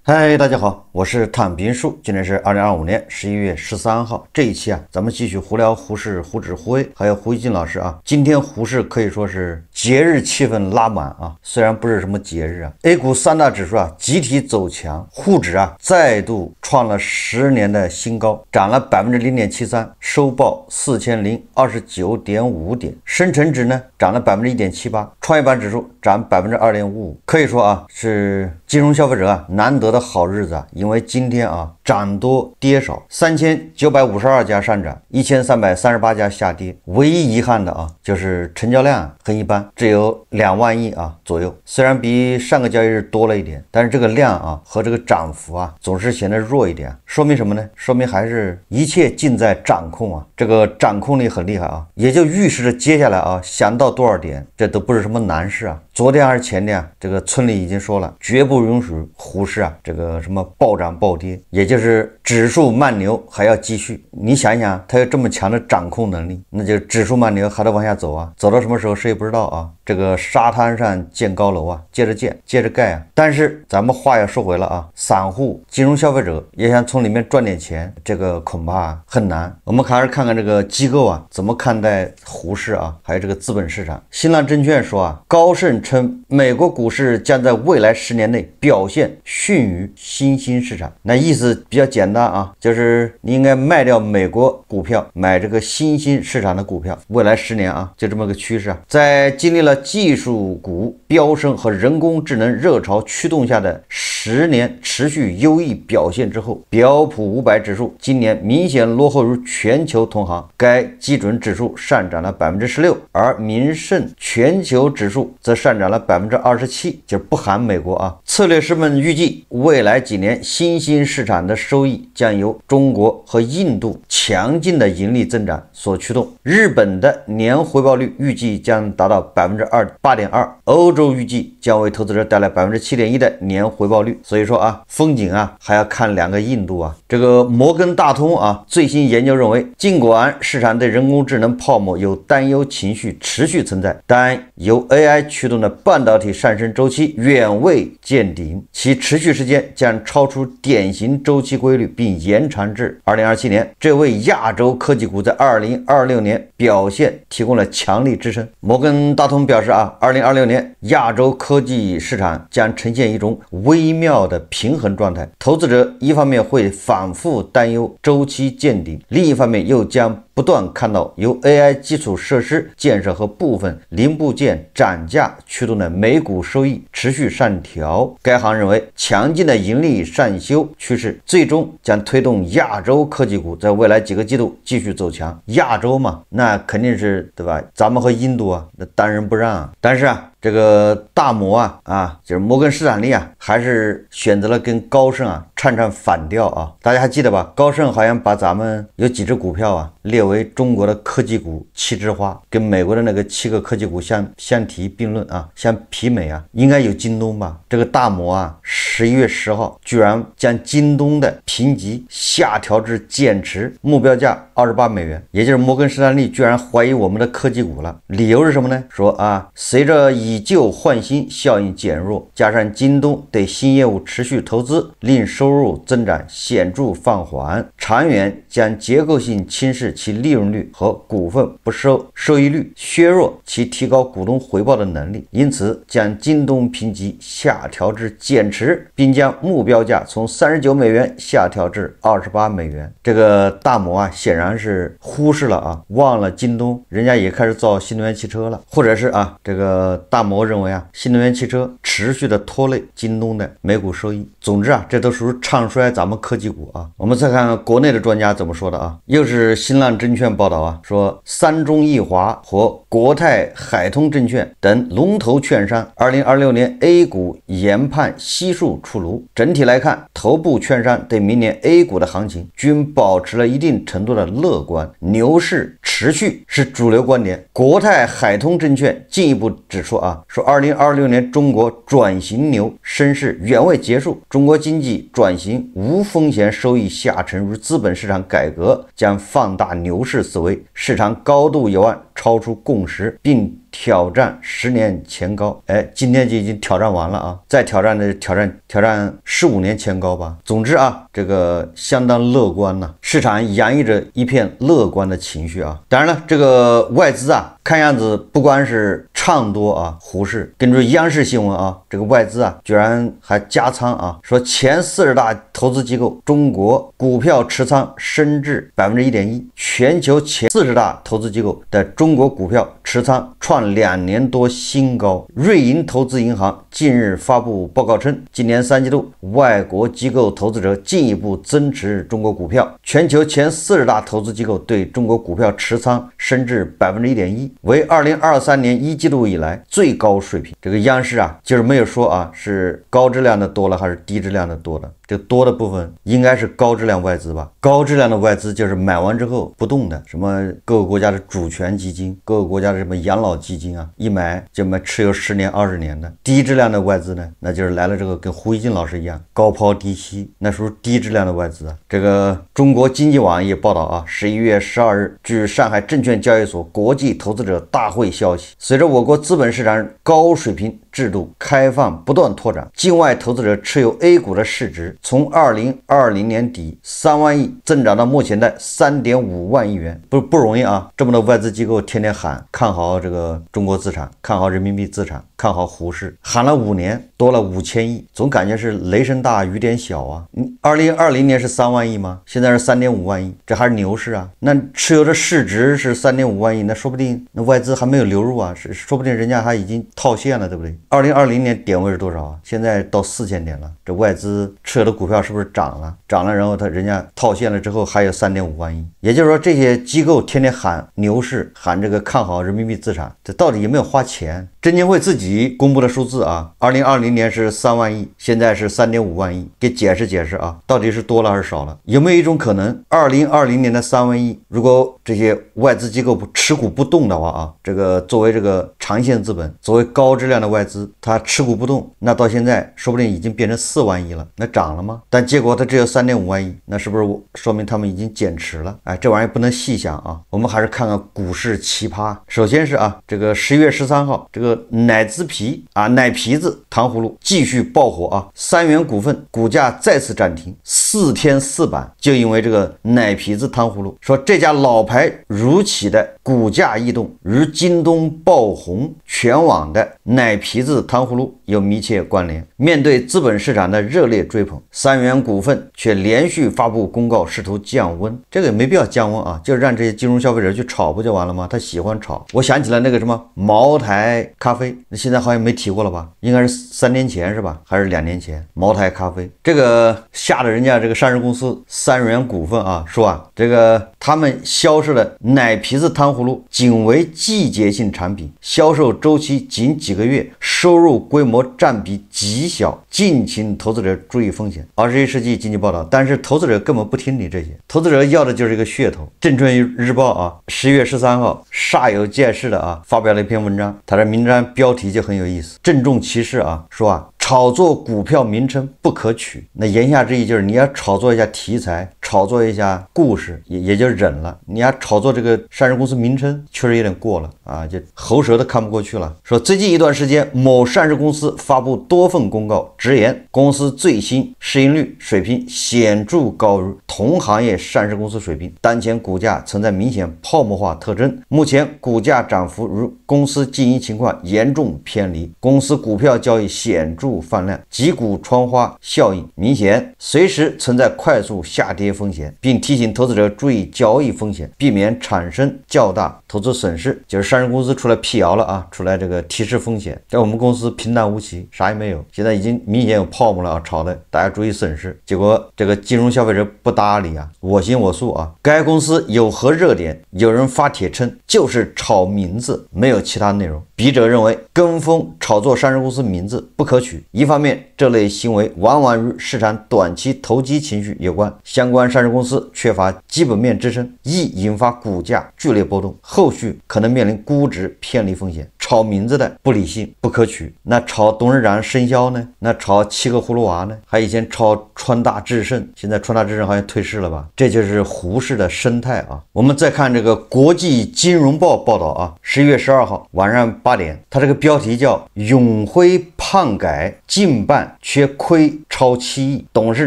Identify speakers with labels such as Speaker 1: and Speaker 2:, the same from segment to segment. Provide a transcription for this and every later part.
Speaker 1: 嗨，大家好，我是躺平叔。今天是2025年11月13号。这一期咱们继續胡聊胡适、胡指胡葦，還有胡一金老師啊。今天胡適可以說是節日氣氛拉滿啊，雖然不是什麼節日啊。A 股三大指數集體走強，滬指再度創了10年的新高，漲了0.73%，收報4029.5點。深成指呢漲了1.78%，創業板指數漲2.55%。可以說是金融消費者難得的好日子因為今天漲多跌少，3952家上漲，1338家下跌。唯一遺憾的就是成交量很一般，只有2萬億左右。雖然比上個交易日多了一點，但是這個量和這個漲幅總是顯得弱一點。說明什麼呢？說明還是一切盡在掌控這個掌控力很厲害也就預示着接下來想到多少點，這都不是什麼難事昨天還是前天這個村裡已經說了，絕不允許胡適這個什麼暴漲暴跌，也就是指數慢牛還要繼續。你想想，他有這麼強的掌控能力，那就指數慢牛還得往下走走到什麼時候誰也不知道這個沙灘上建高樓接着建接着蓋但是咱們話要說回了散戶金融消費者也想從裡面賺點錢，這個恐怕很難。我們還是看看這個機構怎麼看待胡適還有這個資本市場。新浪證券說高盛稱美國股市將在未來10年內表現遜於新興市場。那意思比較簡單就是你應該賣掉美國股票，買這個新興市場的股票。未來10年就這麼個趨勢在經歷了技術股飆升和人工智能熱潮驅動下的10年持續優異表現之後，標普500指數今年明顯落後於全球同行，該基準指數上漲了16%，而名勝全球指數則上漲了27%，就是不含美國策略師們預計未來幾年新興市場的收益將由中國和印度強勁的盈利增長所驅動。日本的年回報率預計將達到8.2%，歐洲預計將為投資者帶來7.1%的年回報率。所以說風景還要看2個印度這個摩根大通最新研究認為，儘管市場對人工智能泡沫有擔憂情緒持續存在，但由 AI 驅動的半導體上升周期遠未見頂，其持續時間將超出典型周期規律，並延長至2027年。這為亞洲科技股在2026年表現提供了強力支撐。摩根大通表示2026年亞洲科技市場將呈現一種微妙的平衡狀態，投資者一方面會反覆擔憂周期見頂，另一方面又將不斷看到由 AI 基礎設施建設和部分零部件漲價驅動的每股收益持續上調。該行認為，強勁的盈利上修趨勢最終將推動亞洲科技股在未來幾個季度繼續走強。亞洲嘛，那肯定是對吧？咱們和印度那當仁不讓但是這個大摩就是摩根士丹利還是選擇了跟高盛唱反調大家還記得吧？高盛好像把咱們有幾隻股票列為中國的科技股7枝花，跟美國的那個7個科技股相提並論相媲美應該有京東吧？這個大摩11月10號居然將京東的評級下調至減持，目標價28美元，也就是摩根士丹利居然懷疑我們的科技股了。理由是什麼呢？說隨着以舊換新效應減弱，加上京東對新業務持續投資，令收入增長顯著放緩，長遠將結構性侵蝕其利潤率和股份不收益率，削弱其提高股東回報的能力，因此將京東評級下調至減持，並將目標價從39美元下調至28美元。這個大摩顯然是忽視了忘了京東人家也開始造新能源汽車了，或者是這個大摩認為新能源汽車持續的拖累京東的每股收益。總之這都屬於唱衰咱們科技股我们再看看國內的專家怎麼說的又是新浪證券報道說三中一華和國泰海通證券等龍頭券商2026年 A 股研判悉數出爐。整體來看，頭部券商對明年 A 股的行情均保持了一定程度的樂觀，牛市持續是主流觀點。國泰海通證券進一步指出說2026年中國轉型牛升勢遠未結束，中國經濟轉型無風險收益下沉與資本市場改革將放大牛市思維，市場高度有望超出共識，並挑戰10年前高。哎，今天就已經挑戰完了啊，再挑戰的挑戰15年前高吧。总之啊，这個相當樂觀吶，市場洋溢着一片樂觀的情緒啊。當然了，這個外資啊，看樣子不光是唱多啊，胡適。根據央視新聞啊，這個外資啊，居然還加倉啊，說前40大投資機構中國股票持倉升至1.1%，全球前40大投資機構的中國股票持倉創2年多新高。瑞銀投資銀行近日發布報告稱，今年3季度外國機構投資者進一步增持中國股票，全球前40大投資機構對中國股票持倉升至1.1%，為2023年1季度以來最高水平。這個央視啊，就是沒有說啊是高質量的多了還是低質量的多了，這多的部分應該是高質量外資吧。高質量的外資就是買完之後不動的，什麼各個國家的主權基金，各個國家的什麼養老基金啊，一買就买持有10年20年的。低質量的外資呢，那就是来了这個跟胡一金老師一樣高拋低吸，那時候低質量的外資啊。這個中國經濟網也報道啊，11月12日，據上海證券交易所國際投資者大會消息，隨着我國資本市場高水平制度開放不斷拓展，境外投資者持有 A 股的市值從2020年底3萬億增長到目前的3.5萬億元，不容易啊！這麼多外資機構天天喊看好這個中國資產，看好人民幣資產，看好胡適，喊了5年，多了5000億，總感覺是雷聲大雨點小啊！2020年是3萬億嗎？現在是3.5萬億，這還是牛市啊！那持有的市值是3.5萬億，那說不定那外資還沒有流入啊，說不定人家還已經套現了，對不對？2020年點位是多少啊？現在到4000點了，這外資持有的股票是不是漲了？涨了，然後人家套现了之後還有3.5萬億，也就是說這些機構天天喊牛市，喊這個看好人民幣資產，這到底有沒有花錢？證監會自己公布的數字啊，2020年是3萬億，現在是3.5萬億，給解釋啊，到底是多了還是少了？有沒有一種可能，2020年的3萬億，如果這些外資機構持股不動的話啊，這個作為這個長線資本，作為高質量的外資，它持股不動，那到現在說不定已經變成4萬億了，那漲了嗎？但結果它只有3.5萬億，那是不是說明他們已經減持了？哎，這玩意不能細想啊，我們還是看看股市奇葩。首先是啊，这個11月13號，這個奶子皮啊，奶皮子糖葫蘆繼續爆火啊，3元股份股價再次漲停，4天4板，就因為這個奶皮子糖葫蘆，說這家老牌如企的股價異動與京東爆紅全網的奶皮子糖葫蘆有密切關聯。面對資本市場的熱烈追捧，3元股份卻連續發布公告試圖降溫，這個也沒必要降溫啊，就讓這些金融消費者去炒不就完了嗎？他喜歡炒。我想起了那個什麼茅台咖啡，現在好像沒提過了吧？應該是3年前是吧？還是2年前？茅台咖啡這個嚇得人家這個上市公司3元股份啊，說啊，這個他們銷售的奶皮子糖葫蘆僅為季節性產品，銷售周期僅幾個月，收入規模佔比極小，敬請投資者注意風險。21世紀經濟報道，但是投資者根本不聽你這些，投資者要的就是一個噱頭。證券日報啊，11月13號煞有介事的啊發表了一篇文章，它的文章標題就很有意思，鄭重其事啊，說啊，炒作股票名稱不可取。那言下之意就是你要炒作一下題材，炒作一下故事，也就忍了。你要炒作這個上市公司名稱，確實有點過了啊，就喉舌都看不過去了。說最近一段時間，某上市公司發布多份公告，直言公司最新市盈率水平顯著高於同行業上市公司水平，當前股價存在明顯泡沫化特徵，目前股價漲幅與公司經營情況嚴重偏離，公司股票交易顯著放量，擊鼓傳花效應明顯，隨時存在快速下跌風險，並提醒投資者注意交易風險，避免產生較大投資損失。就是上市公司出來闢謠了啊，出來這個提示風險，在我們公司平淡無奇，啥也沒有，現在已經明顯有泡沫了啊，炒的大家注意損失。結果這個金融消費者不搭理啊，我行我素啊。該公司有何熱點？有人發帖稱就是炒名字，沒有其他內容。筆者認為跟風炒作上市公司名字不可取，一方面這類行為往往與市場短期投機情緒有關，相關灣上市公司缺乏基本面支撐，易引發股價劇烈波動，後續可能面臨估值偏離風險。炒名字的不理性不可取，那炒董事長生肖呢？那炒7個葫蘆娃呢？還以前炒川大智胜，現在川大智胜好像退市了吧？這就是胡適的生態啊。我們再看这個國際金融報報道啊，11月12號晚上8點，它這個標題叫永輝胖改近半卻虧超7億，董事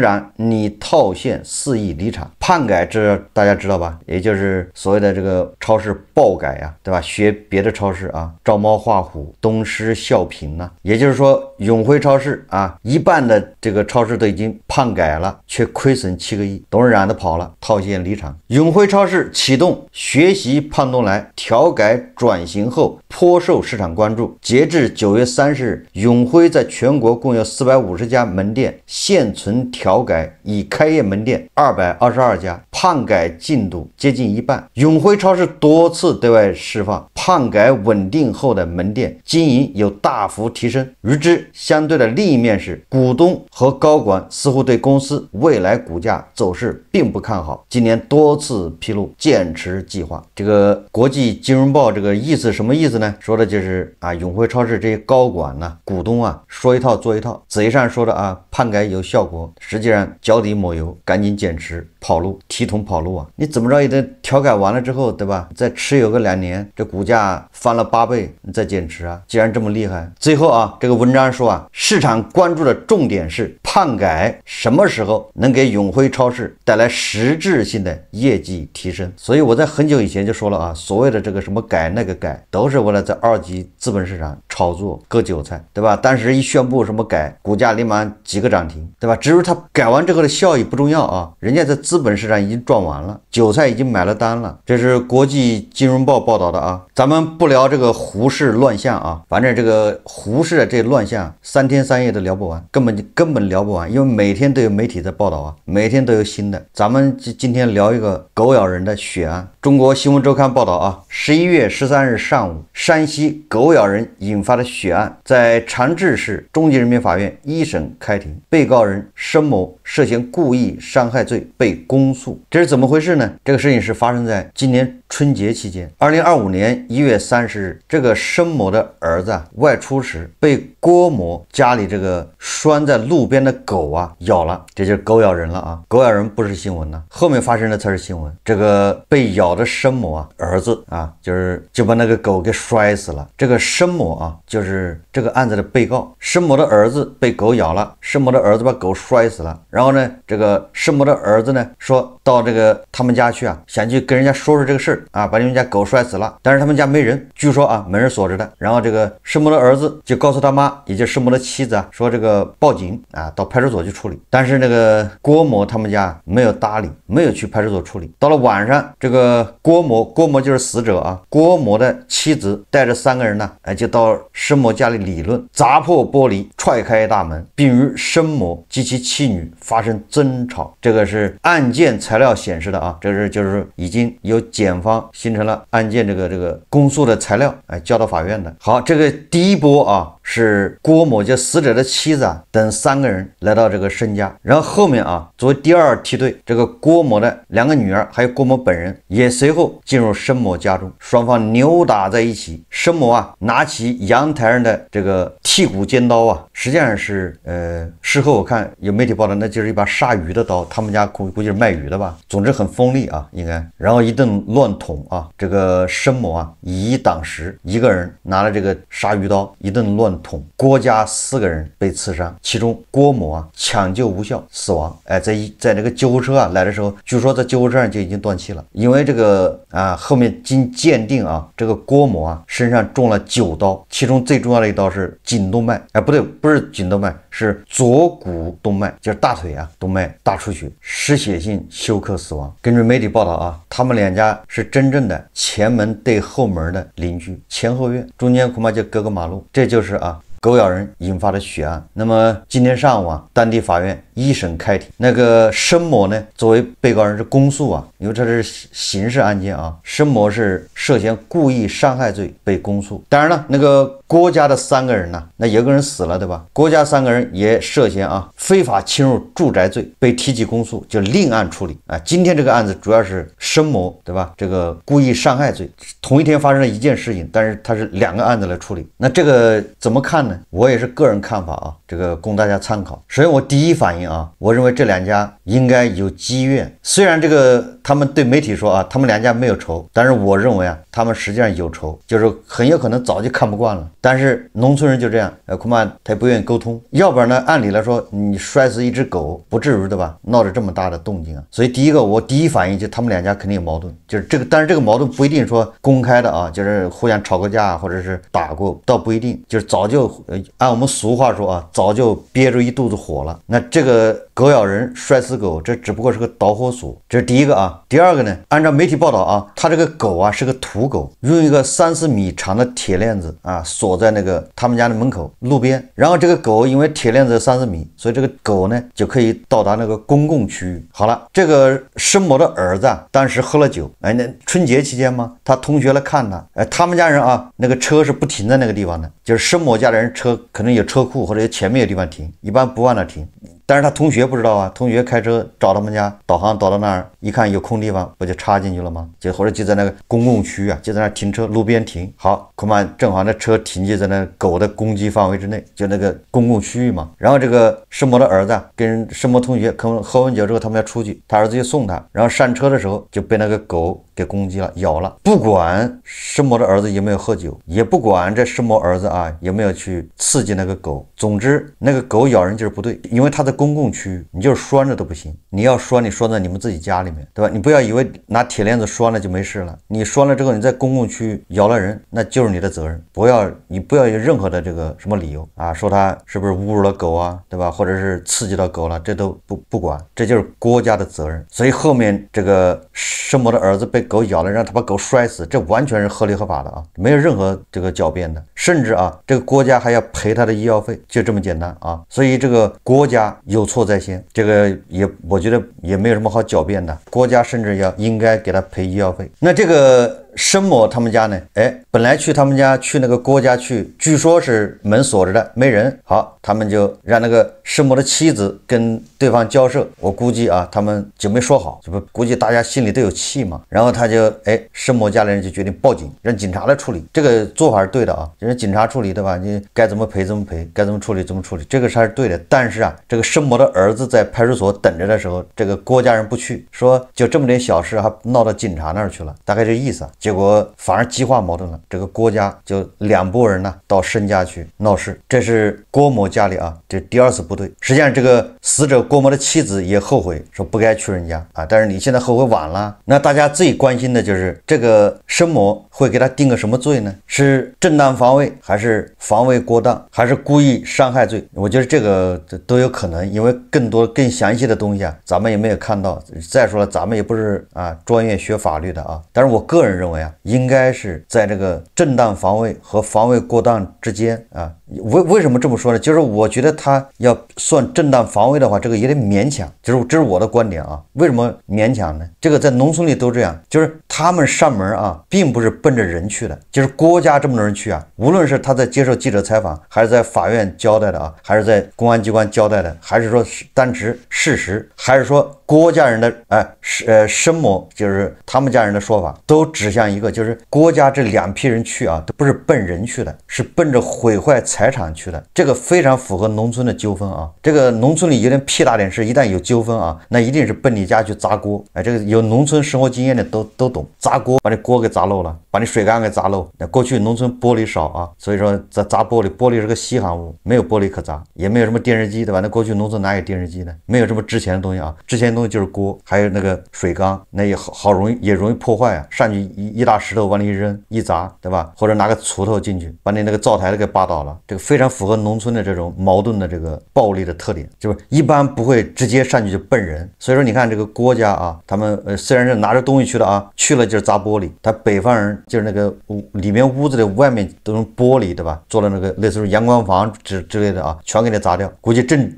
Speaker 1: 長擬套現4億離場。胖改這大家知道吧？也就是所謂的這個超市爆改啊，對吧？學別的超市啊，照貓畫虎，東施效顰呢。也就是說，永輝超市啊，一半的這個超市都已經胖改了，卻虧損7個億，董事長都跑了，套現離場。永輝超市啟動學習胖東來調改轉型後，頗受市場關注。截至9月30日，永輝在全國共有450家門店，現存調改已開業門店222家，胖改進度接近一半。永輝超市多次對外釋放，胖改穩定後的門店經營有大幅提升。與之相對的另一面是，股東和高管似乎對公司未來股價走勢並不看好，今年多次披露減持計劃。這個國際金融報這個意思什麼意思呢？說的就是啊，永輝超市這些高管呢、股東啊，說一套做一套，嘴上說的啊，胖改有效果，實際上腳底抹油，趕緊減持跑路，提桶跑路啊！你怎麼着也得調改完了之後，對吧？再持有個2年，這股價翻了8倍，你再減持啊！既然這麼厲害，最後啊，這個文章說啊，市場關注的重點是胖改什麼時候能給永輝超市帶來實質性的業績提升。所以我在很久以前就說了啊，所謂的這個什麼改那個改，都是為了在2級資本市場炒作割韭菜，對吧？當時一宣布什麼改，股價立馬幾個漲停，對吧？只是它改完之後的效益不重要啊，人家在資本市場已經賺完了，韭菜已經買了單了。這是國際金融報報道的啊，咱們不聊這個胡適亂象啊，反正這個胡適的這亂象3天3夜都聊不完，根本聊不完，因為每天都有媒體在報道啊，每天都有新的。咱們今天聊一個狗咬人的血案。中國新聞週刊報道啊，11月13日上午，山西狗咬人引發的血案在長治市中级人民法院一審開庭，被告人申某涉嫌故意傷害罪被公訴。這是怎麼回事呢？這個事情是發生在今年春節期間，2025年1月30日，這個申某的兒子外出時被郭某家裡這個拴在路邊的狗咬了，這就是狗咬人了啊！狗咬人不是新聞呢，後面發生的才是新聞。這個被咬的申某兒子就把那個狗給摔死了。這個申某就是這個案子的被告。申某的兒子被狗咬了，申某的兒子把狗摔死了。然後呢，這個申某的兒子呢說到這個他們家去想去跟人家說這個事兒把你們家狗摔死了，但是他們家沒人，據說門是鎖着的。然後這個申某的兒子就告訴他媽，也就是申某的妻子說這個報警到派出所去處理。但是那個郭某他們家沒有搭理，沒有去派出所處理。到了晚上，這個郭某就是死者郭某的妻子帶着3個人就到申某家裡理論，砸破玻璃，踹開大門，並與申某及其妻女發生爭吵。這個是案件材料顯示的這是就是已經由檢方形成了案件這個公訴的材料交到法院的。好，這個第一波是郭某就死者的妻子等3個人來到这個申家，然後後面作為第2梯隊，這個郭某的2個女兒還有郭某本人也隨後進入申某家中，雙方扭打在一起。申某拿起陽台上的這個剔骨尖刀實際上是事後我看有媒體報道，那就是一把殺魚的刀，他們家估計是賣魚的吧，總之很鋒利應該。然後一頓亂捅這個申某以一擋十，一個人拿了這個殺魚刀一頓亂捅，郭家4個人被刺傷，其中郭某搶救無效死亡。在那個救護車來的時候，據說在救護車上就已經斷氣了，因為這個後面經鑑定這個郭某身上中了9刀，其中最重要的一刀是颈動脈，不对，不是颈动脉，是左股动脉，就是大腿动脉大出血，失血性休克死亡。根据媒體報道他們2家是真正的前門對後門的鄰居，前後院，中間恐怕就隔個馬路。這就是狗咬人引發的血案。那麼今天上午當地法院一审開庭，那個申某呢作為被告人是公訴因為這是刑事案件申某是涉嫌故意傷害罪被公訴。當然了，那個郭家的3個人呢，那有個人死了，對吧？郭家3個人也涉嫌啊非法侵入住宅罪，被提起公訴，就另案處理啊。今天這個案子主要是申謀，對吧？這個故意傷害罪，同一天發生了一件事情，但是它是2個案子來處理。那這個怎麼看呢？我也是個人看法啊，這個供大家參考。首先我第一反應啊，我認為這2家應該有積怨。雖然這個他們對媒體說啊，他們2家沒有仇，但是我認為啊，他們實際上有仇，就是很有可能早就看不慣了。但是農村人就這樣，恐怕他也不願意溝通。要不然呢，按理来說，你摔死一隻狗不至於，对吧？鬧着這麼大的動靜啊。所以我第一反應就他們2家肯定有矛盾，就是這個。但是這個矛盾不一定說公開的啊，就是互相吵個架或者是打過，倒不一定，就是早就按我們俗話說啊，早就憋着一肚子火了。那這個狗咬人摔死狗，这只不過是個導火索，這是第一個啊。第二個呢，按照媒體報道啊，他這個狗啊是個土狗，用一個3-4米長的鐵鏈子啊鎖在那個他們家的門口路邊，然後這個狗因為鐵鏈子3-4米，所以這個狗呢就可以到達那個公共區域。好了，這個申某的兒子啊，當時喝了酒，那春節期間嘛，他同學來看他，他們家人啊那個車是不停在那個地方的，就是申某家的人車可能有車庫或者有前面有地方停，一般不往那停。但是他同学不知道啊，同学開車找他們家，導航導到那兒，一看有空地方，不就插進去了嗎？或者就在那個公共區啊，就在那兒停車，路邊停。好，恐怕正好那車停就在那狗的攻擊範圍之內，就那個公共區域嘛。然後這個申某的兒子跟申某同學喝完酒之後，他們要出去，他兒子就送他，然後上車的時候就被那個狗給攻擊了，咬了。不管申某的兒子有沒有喝酒，也不管這申某兒子啊有沒有去刺激那個狗，總之那個狗咬人就是不对，因為他在公共區域，你就是拴着都不行。你要拴，你拴在你們自己家裡面，對吧？你不要以為拿鐵鏈子拴了就沒事了，你拴了之後，你在公共區域咬了人，那就是你的責任。你不要有任何的这個什麼理由啊，說他是不是侮辱了狗啊，對吧？或者是刺激到狗了，這都不管，這就是國家的責任。所以後面這個申某的兒子被狗咬了，讓他把狗摔死，這完全是合理合法的啊，沒有任何這個狡辯的，甚至啊，這個國家還要賠他的醫藥費，就這麼簡單啊。所以這個國家有錯在先，這個我覺得也沒有什麼好狡辯的，國家甚至應該給他賠醫藥費。那這個申某他們家呢，本來去他們家去那個郭家去，據說是門鎖着的，沒人。好，他們就讓那個申某的妻子跟對方交涉，我估計啊，他們就沒說好，估計大家心裡都有氣嘛。然後他就申某家里人就決定報警，讓警察來處理。這個做法是對的啊，就是警察處理，對吧？你該怎麼賠怎麼賠，該怎麼處理怎麼處理，這個是還是對的。但是啊，這個申某的兒子在派出所等着的時候，這個郭家人不去，說就這麼點小事還鬧到警察那兒去了，大概這意思啊。結果反而激化矛盾了，這個郭家就2撥人呢到申家去鬧事，這是郭某家裡啊這第2次不對。實際上這個死者郭某的妻子也後悔，說不該去人家啊，但是你現在後悔晚了。那大家最關心的就是這個申某會給他定個什麼罪呢？是正當防衛，還是防衛過當，還是故意傷害罪？我覺得這個都有可能，因為更詳細的東西啊咱們也沒有看到。再說了，咱們也不是啊專業學法律的啊，但是我個人認為啊，應該是在這個正當防衛和防衛過當之間啊。為什麼這麼說呢？就是我覺得他要算正當防衛的話，這個有點勉強，這是我的觀點啊。為什麼勉強呢？這個在農村裡都這樣，就是他們上門啊並不是奔着人去的，就是郭家這麼多人去啊，無論是他在接受記者採訪，還是在法院交代的啊，還是在公安機關交代的，還是說單持事實，還是說郭家人的申某就是他們家人的說法，都指向一個，就是郭家這2批人去啊，都不是奔人去的，是奔着毀壞財產去的。這個非常符合農村的糾紛啊。這個農村裡有點屁大點事，一旦有糾紛啊，那一定是奔你家去砸鍋。這個有農村生活經驗的都懂，砸鍋把你鍋給砸漏了，把你水缸給砸漏。那過去農村玻璃少啊，所以說砸玻璃是個稀罕物，沒有玻璃可砸，也沒有什麼電視機，對吧？那過去農村哪有電視機呢？沒有這麼值錢的東西啊，值錢的東西就是鍋，還有那個水缸，那也容易破壞啊，上去一大石頭往里一扔一砸，对吧？或者拿個鋤頭進去把你那個灶台都給扒倒了，這個非常符合農村的這種矛盾的這個暴力的特點，就是一般不會直接上去就奔人。所以說你看這個郭家啊，他們雖然是拿着東西去的啊，去了就是砸玻璃，他北方人就是那個裡面屋子的外面都用玻璃，對吧？做了那個類似於陽光房之類的啊，全給你砸掉，估計正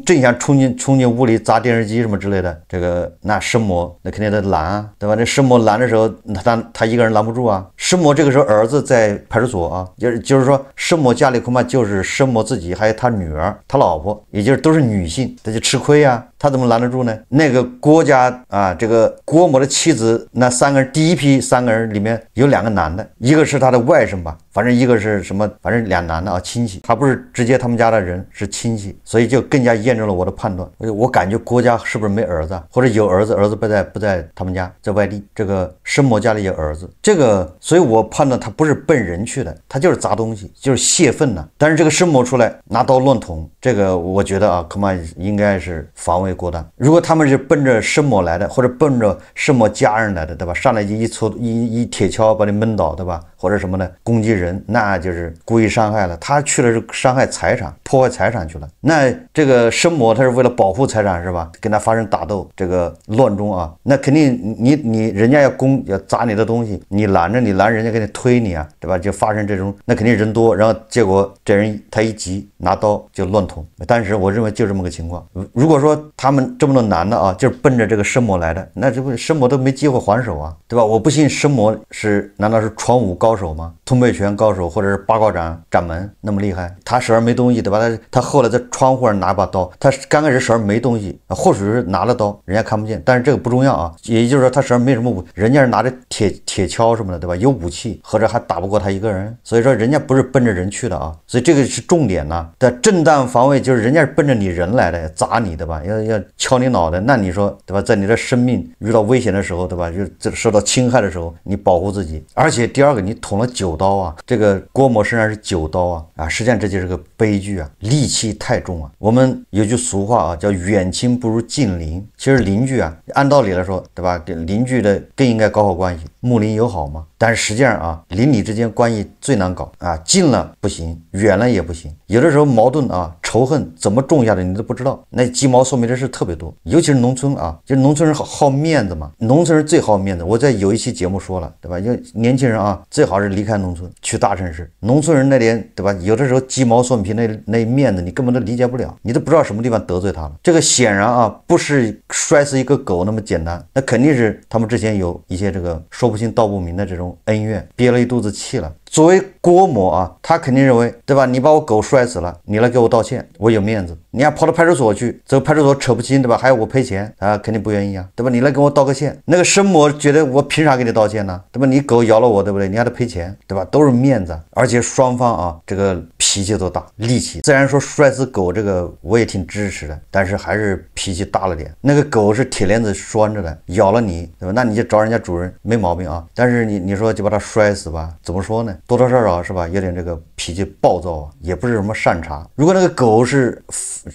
Speaker 1: 正想衝進屋裡砸電視機什麼之類的，這個那申某那肯定得攔啊，對吧？那申某攔的時候，他一個人攔不住啊。申某這個時候兒子在派出所啊，就是說申某家裡恐怕就是申某自己還有他女兒、他老婆，也就是都是女性，他就吃虧啊。他怎麼攔得住呢？那個郭家啊，这個郭某的妻子那3個人，第一批3個人裡面有2個男的，一個是他的外甥吧，反正一個是什麼，反正2男的啊，親戚，他不是直接他們家的人，是親戚，所以就更加驗證了我的判斷。我感覺郭家是不是沒兒子啊，或者有兒子，兒子不在他們家，在外地。這個申某家裡有兒子，這個，所以我判斷他不是奔人去的，他就是砸東西，就是泄憤呢。但是這個申某出来拿刀亂捅，這個我覺得啊，恐怕應該是防衛过当。如果他們是奔着申某來的，或者奔着申某家人来的，对吧？上来就一鐵鍬把你悶倒，对吧？或者什麼的攻擊人，那就是故意傷害了。他去了是傷害財產、破壞財產去了。那這個申某他是為了保護財產是吧？跟他發生打鬥，這個亂中啊，那肯定你人家要砸你的東西，你攔着人家給你推你啊，对吧？就發生這種，那肯定人多，然後結果這人他一急拿刀就亂捅。但是我認為就這麼個情況。如果說他們這麼多男的啊，就是奔着這個申某來的，那這不申某都沒機會還手啊，對吧？我不信申某難道是闖武高手嗎？通背拳高手，或者是八卦掌门那麼厲害？他手上沒東西，對吧？他後來在窗戶上拿把刀，他剛開始手上沒東西，或許是拿了刀，人家看不見，但是這個不重要啊。也就是說他手上沒什麼武，人家是拿着鐵鍬什麼的，對吧？有武器，或者還打不過他一個人，所以說人家不是奔着人去的啊，所以這個是重點呢。但正當防衛就是人家是奔着你人來的，砸你，對吧？要敲你腦袋，那你說对吧？在你的生命遇到危險的時候，對吧？就受到侵害的時候，你保護自己。而且第二個，你捅了9刀啊，這個郭某身上是9刀啊，實際上這就是個悲劇啊，戾氣太重啊。我們有句俗話啊，叫遠親不如近鄰。其實鄰居啊，按道理來說，對吧？跟鄰居的更應該搞好關係，睦鄰友好嘛。但是實際上啊，鄰里之間關係最難搞啊，近了不行，遠了也不行。有的時候矛盾啊，仇恨怎麼種下的你都不知道，那雞毛蒜皮的事特別多，尤其是農村啊，就是農村人好面子嘛，農村人最好面子。我在有一期節目說了，對吧？因為年輕人啊，最好是離開農村去大城市，農村人那點，對吧？有的時候雞毛蒜皮那面子你根本都理解不了，你都不知道什麼地方得罪他了。這個顯然啊，不是摔死一個狗那麼簡單，那肯定是他們之前有一些這個說不清道不明的這種恩怨，憋了一肚子氣了。作為郭某啊，他肯定認為，對吧？你把我狗摔死了，你来給我道歉，我有面子。你要跑到派出所去，这个派出所扯不清，对吧？還要我賠錢啊，肯定不願意啊，對吧？你來跟我道個歉。那個申某覺得我憑啥給你道歉呢？對吧？你狗咬了我，對不對？你還得賠錢，對吧？都是面子，而且雙方啊，這個脾氣都大，戾氣。雖然說摔死狗這個我也挺支持的，但是還是脾氣大了點。那個狗是鐵鏈子拴着的，咬了你，對吧？那你就找人家主人沒毛病啊。但是你說就把它摔死吧，怎麼說呢？多多少少是吧，有點這個脾氣暴躁啊，也不是什麼善茬。如果那個狗是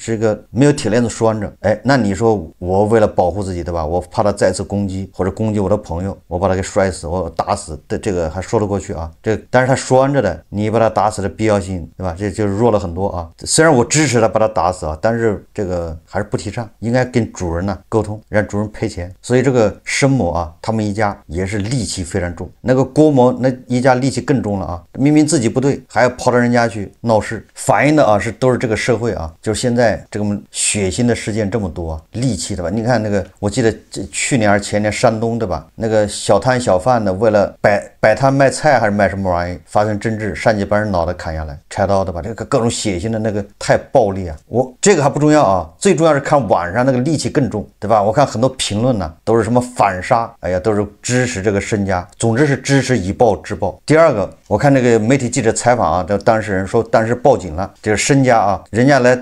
Speaker 1: 這個沒有鐵鏈子拴着，哎，那你說我為了保護自己，對吧？我怕它再次攻擊或者攻擊我的朋友，我把它給摔死，我打死的，這個還說得過去啊。但是它拴着的，你把它打死的必要性，對吧？這就弱了很多啊。雖然我支持他把它打死啊，但是這個還是不提倡，應該跟主人呢溝通，讓主人賠錢。所以這個申某啊，他們一家也是戾氣非常重，那個郭某那一家戾氣更重了啊，明明自己不對，還要跑到人家去鬧事，反映的啊都是這個社會啊，就是現在這個血腥的事件這麼多啊，戾氣的吧？你看那個，我記得去年還是前年山東對吧？那個小攤小販的為了擺攤賣菜還是賣什麼玩意發生爭執，上去把人腦袋砍下來，拆刀的吧？這個各種血腥的那個太暴力啊！我這個還不重要啊，最重要是看晚上那個戾氣更重，對吧？我看很多評論呢都是什麼反殺，哎呀，都是支持這個申家，總之是支持以暴制暴。第二個，我看那個媒體記者採訪啊，這當事人說當時報警了，這個申家啊，人家來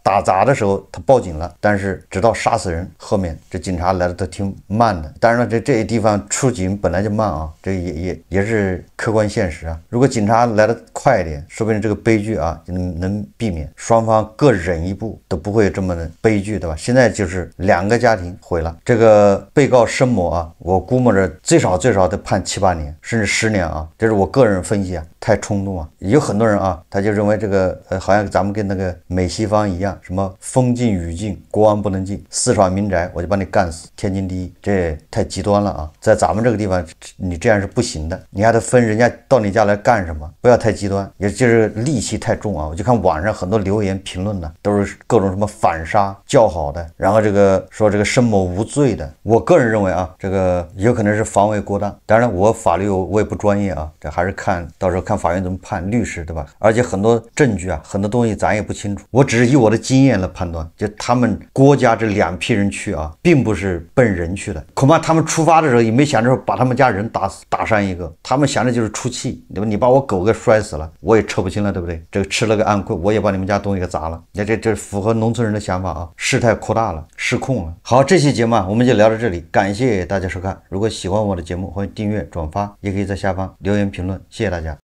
Speaker 1: 打砸的時候他報警了，但是直到殺死人後面這警察來的都挺慢的。當然了，這些地方出警本來就慢啊，這也是客觀現實啊。如果警察來的快一點，說不定這個悲劇啊就能避免，雙方各忍一步都不會這麼的悲劇，對吧？現在就是2個家庭毀了。這個被告申某啊，我估摸着最少得判7、8年，甚至10年啊，這是我個人分析啊，太衝動啊。有很多人啊，他就認為這個好像咱們跟那個美西方一樣樣，什麼風禁雨禁，國王不能進，私闯民宅我就把你干死，天经地義，這太極端了啊！在咱們這個地方，你這樣是不行的，你還得分人家到你家來幹什麼，不要太極端，也就是戾气太重啊！我就看網上很多留言評論呢，都是各种什麼反殺叫好的，然後这個說這個申某無罪的，我個人認為啊，這個有可能是防衛過當。當然，我法律我也不專業啊，這還是到時候看法院怎麼判，律師對吧？而且很多證據啊，很多東西咱也不清楚，我只是以我的經驗來判斷。就他們郭家這2批人去啊，並不是奔人去的，恐怕他們出發的時候也沒想着把他們家人打死打傷一個，他們想的就是出气，对吧？你把我狗给摔死了，我也扯不清了，对不对？這個吃了個暗虧，我也把你們家東西給砸了，你看這符合農村人的想法啊，事態擴大了，失控了。好，這期節目啊，我們就聊到這裡，感謝大家收看。如果喜歡我的節目，歡迎訂閱、轉發，也可以在下方留言評論，謝謝大家。